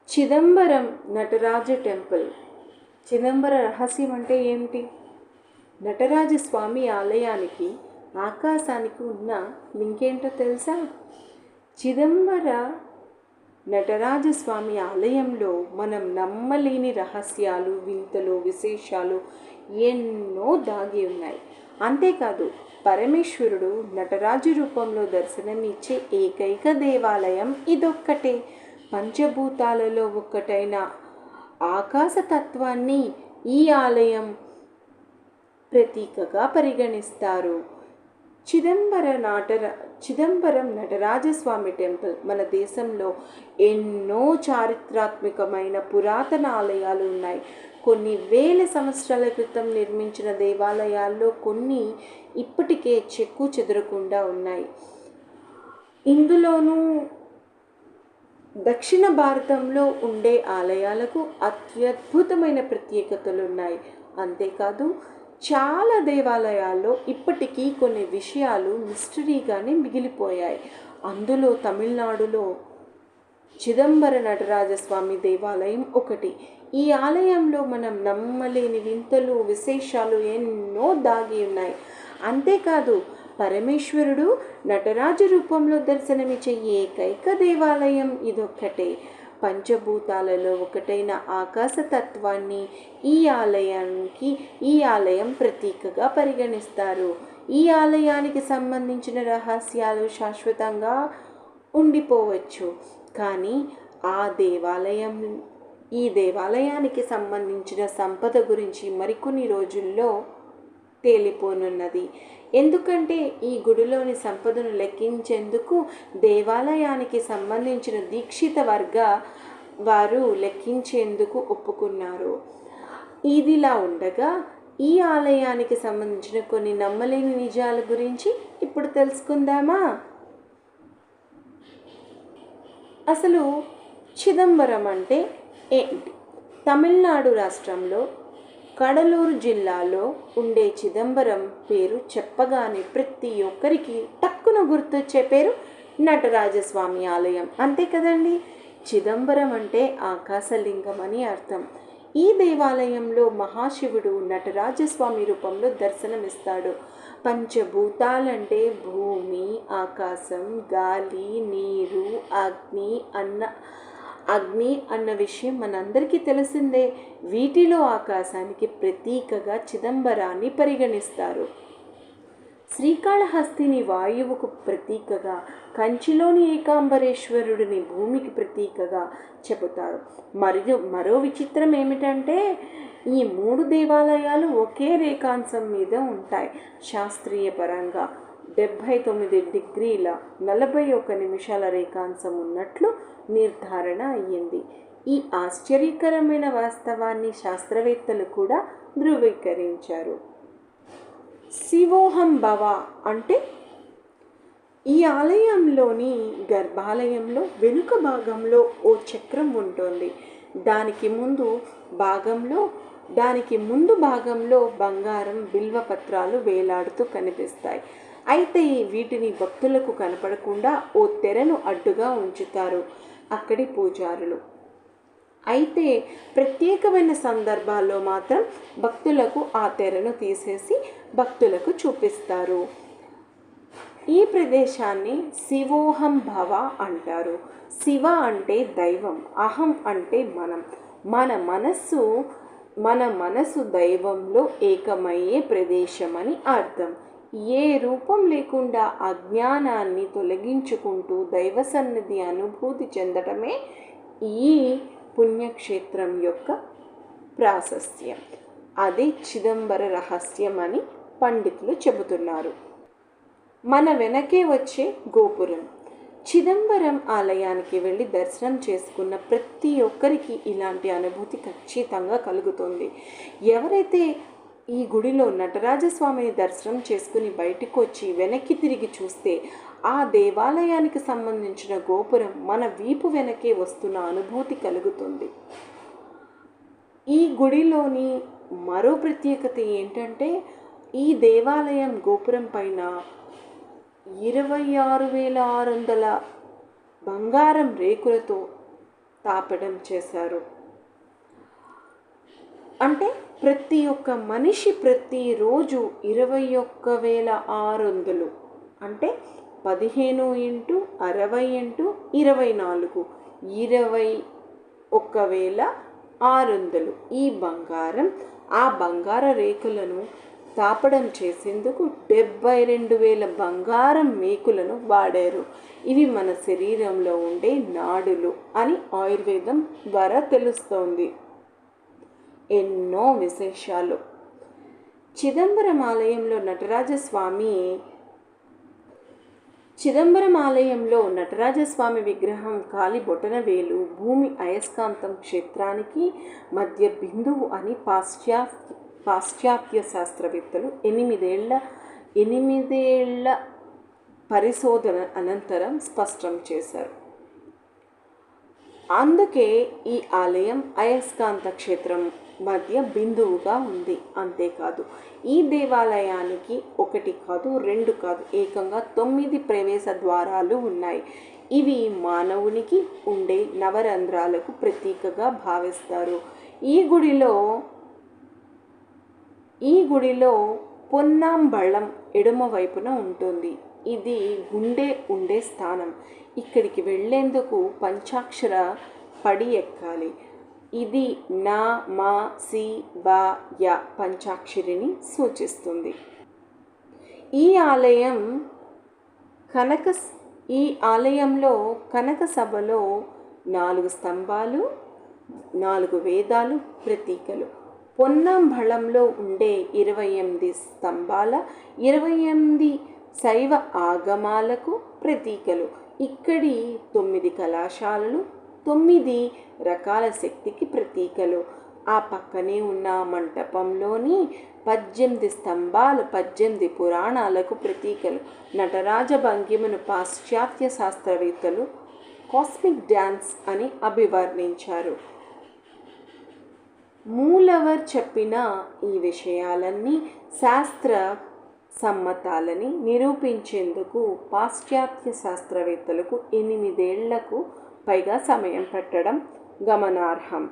Chidambaram Nataraja temple. Chidambara రహస్యం అంటే ఏమిటి? నటరాజస్వామి ఆలయానికి ఆకాశానికి ఉన్న లింక్ ఏంటో తెలుసా? చిదంబర నటరాజస్వామి ఆలయంలో మనం నమ్మలేని రహస్యాలు, వింతలు, విశేషాలు ఎన్నో దాగి ఉన్నాయి. అంతేకాదు, పరమేశ్వరుడు నటరాజు రూపంలో దర్శనమిచ్చే ఏకైక దేవాలయం ఇదొక్కటే. పంచభూతాలలో ఒక్కటైన ఆకాశతత్వాన్ని ఈ ఆలయం ప్రతీకగా పరిగణిస్తారు. చిదంబరం నటరాజస్వామి టెంపుల్ మన దేశంలో ఎన్నో చారిత్రాత్మకమైన పురాతన ఆలయాలు ఉన్నాయి. కొన్ని వేల సంవత్సరాల క్రితం నిర్మించిన దేవాలయాల్లో కొన్ని ఇప్పటికే చెక్కు చెదరకుండా ఉన్నాయి. ఇందులోనూ దక్షిణ భారతంలో ఉండే ఆలయాలకు అత్యద్భుతమైన ప్రత్యేకతలు ఉన్నాయి. అంతేకాదు, చాలా దేవాలయాల్లో ఇప్పటికీ కొన్ని విషయాలు మిస్టరీగానే మిగిలిపోయాయి. అందులో తమిళనాడులో చిదంబర నటరాజస్వామి దేవాలయం ఒకటి. ఈ ఆలయంలో మనం నమ్మలేని వింతలు, విశేషాలు ఎన్నో దాగి ఉన్నాయి. అంతేకాదు, పరమేశ్వరుడు నటరాజు రూపంలో దర్శనమిచ్చే ఏకైక దేవాలయం ఇదొక్కటే. పంచభూతాలలో ఒకటైన ఆకాశతత్వాన్ని ఈ ఆలయం ప్రతీకగా పరిగణిస్తారు. ఈ ఆలయానికి సంబంధించిన రహస్యాలు శాశ్వతంగా ఉండిపోవచ్చు, కానీ ఈ దేవాలయానికి సంబంధించిన సంపద గురించి మరికొన్ని రోజుల్లో తేలిపోనున్నది. ఎందుకంటే ఈ గుడిలోని సంపదను లెక్కించేందుకు దేవాలయానికి సంబంధించిన దీక్షిత వర్గ వారు లెక్కించేందుకు ఒప్పుకున్నారు. ఇదిలా ఉండగా ఈ ఆలయానికి సంబంధించిన కొన్ని నమ్మలేని నిజాల గురించి ఇప్పుడు తెలుసుకుందామా? అసలు చిదంబరం అంటే ఏంటి? తమిళనాడు రాష్ట్రంలో కడలూరు జిల్లాలో ఉండే చిదంబరం పేరు చెప్పగానే ప్రతి ఒక్కరికి టక్కున గుర్తొచ్చే పేరు నటరాజస్వామి ఆలయం, అంతే కదండి. చిదంబరం అంటే ఆకాశలింగం అని అర్థం. ఈ దేవాలయంలో మహాశివుడు నటరాజస్వామి రూపంలో దర్శనమిస్తాడు. పంచభూతాలంటే భూమి, ఆకాశం, గాలి, నీరు, అగ్ని అన్న విషయం మనందరికీ తెలిసిందే. వీటిలో ఆకాశానికి ప్రతీకగా చిదంబరాన్ని పరిగణిస్తారు. శ్రీకాళహస్తిని వాయువుకు ప్రతీకగా, కంచిలోని ఏకాంబరేశ్వరుడిని భూమికి ప్రతీకగా చెబుతారు. మరియు మరో విచిత్రం ఏమిటంటే ఈ మూడు దేవాలయాలు ఒకే రేఖాంశం మీద ఉంటాయి. శాస్త్రీయ పరంగా 79 డిగ్రీల 41 నిమిషాల రేఖాంశం ఉన్నట్లు నిర్ధారణ అయ్యింది. ఈ ఆశ్చర్యకరమైన వాస్తవాన్ని శాస్త్రవేత్తలు కూడా ధృవీకరించారు. శివోహం భవ అంటే ఈ ఆలయంలోని గర్భాలయంలో వెనుక భాగంలో ఓ చక్రం ఉంటుంది. దానికి ముందు భాగంలో బంగారం బిల్వపత్రాలు వేలాడుతూ కనిపిస్తాయి. అయితే వీటిని భక్తులకు కనపడకుండా ఓ తెరను అడ్డుగా ఉంచుతారు అక్కడి పూజారులు. అయితే ప్రత్యేకమైన సందర్భాల్లో మాత్రం భక్తులకు ఆ తెరను తీసేసి భక్తులకు చూపిస్తారు. ఈ ప్రదేశాన్ని శివోహం భవ అంటారు. శివ అంటే దైవం, అహం అంటే మనం. మన మనసు దైవంలో ఏకమయ్యే ప్రదేశం అని అర్థం. ఏ రూపం లేకుండా అజ్ఞానాన్ని తొలగించుకుంటూ దైవ సన్నిధి అనుభూతి చెందటమే ఈ పుణ్యక్షేత్రం యొక్క ప్రాశస్త్యం. అది చిదంబర రహస్యం అని పండితులు చెబుతున్నారు. మన వెనకే వచ్చే గోపురం. చిదంబరం ఆలయానికి వెళ్ళి దర్శనం చేసుకున్న ప్రతి ఒక్కరికి ఇలాంటి అనుభూతి ఖచ్చితంగా కలుగుతుంది. ఎవరైతే ఈ గుడిలో నటరాజస్వామిని దర్శనం చేసుకుని బయటకు వచ్చి వెనక్కి తిరిగి చూస్తే ఆ దేవాలయానికి సంబంధించిన గోపురం మన వీపు వెనకే వస్తున్న అనుభూతి కలుగుతుంది. ఈ గుడిలోని మరో ప్రత్యేకత ఏంటంటే ఈ దేవాలయం గోపురం పైన 26,600 బంగారం రేకులతో తాపడం చేశారు. అంటే ప్రతి ఒక్క మనిషి ప్రతిరోజు 21,600 అంటే 15x60x24 21,600 ఈ బంగారం ఆ బంగార రేకులను తాపడం చేసేందుకు 72,000 బంగారం మేకులను వాడారు. ఇవి మన శరీరంలో ఉండే నాడులు అని ఆయుర్వేదం ద్వారా తెలుస్తోంది. ఎన్నో విశేషాలు. చిదంబరం ఆలయంలో నటరాజస్వామి విగ్రహం కాలి బొటనవేలు భూమి అయస్కాంతం క్షేత్రానికి మధ్య బిందువు అని పాశ్చాత్య శాస్త్రవేత్తలు 8 ఏళ్ల పరిశోధన అనంతరం స్పష్టం చేశారు. అందుకే ఈ ఆలయం అయస్కాంత క్షేత్రం మధ్య బిందువుగా ఉంది. అంతేకాదు ఈ దేవాలయానికి 1 కాదు 2 కాదు ఏకంగా 9 ప్రవేశ ద్వారాలు ఉన్నాయి. ఇవి మానవునికి ఉండే నవరంధ్రాలకు ప్రతీకగా భావిస్తారు. ఈ గుడిలో పొన్నాంబళం ఎడమ వైపున ఉంటుంది. ఇది గుండె ఉండే స్థానం. ఇక్కడికి వెళ్ళేందుకు పంచాక్షర పడి ఎక్కాలి. ఇది నా మా సి బా యా పంచాక్షరిని సూచిస్తుంది. ఈ ఆలయంలో కనక సభలో 4 స్తంభాలు 4 వేదాలు ప్రతీకలు. పొన్నాంబళంలో ఉండే 28 స్తంభాల 28 శైవ ఆగమాలకు ప్రతీకలు. ఇక్కడి 9 కళాశాలలు 9 రకాల శక్తికి ప్రతీకలు. ఆ పక్కనే ఉన్న మంటపంలోని 18 స్తంభాలు 18 పురాణాలకు ప్రతీకలు. నటరాజ భంగిమను పాశ్చాత్య శాస్త్రవేత్తలు కాస్మిక్ డ్యాన్స్ అని అభివర్ణించారు. మూలవర్ చెప్పిన ఈ విషయాలన్నీ శాస్త్ర సమ్మతాలని నిరూపించేందుకు పాశ్చాత్య శాస్త్రవేత్తలకు 8 ఏళ్లకు పైగా సమయం పట్టడం గమనార్హం.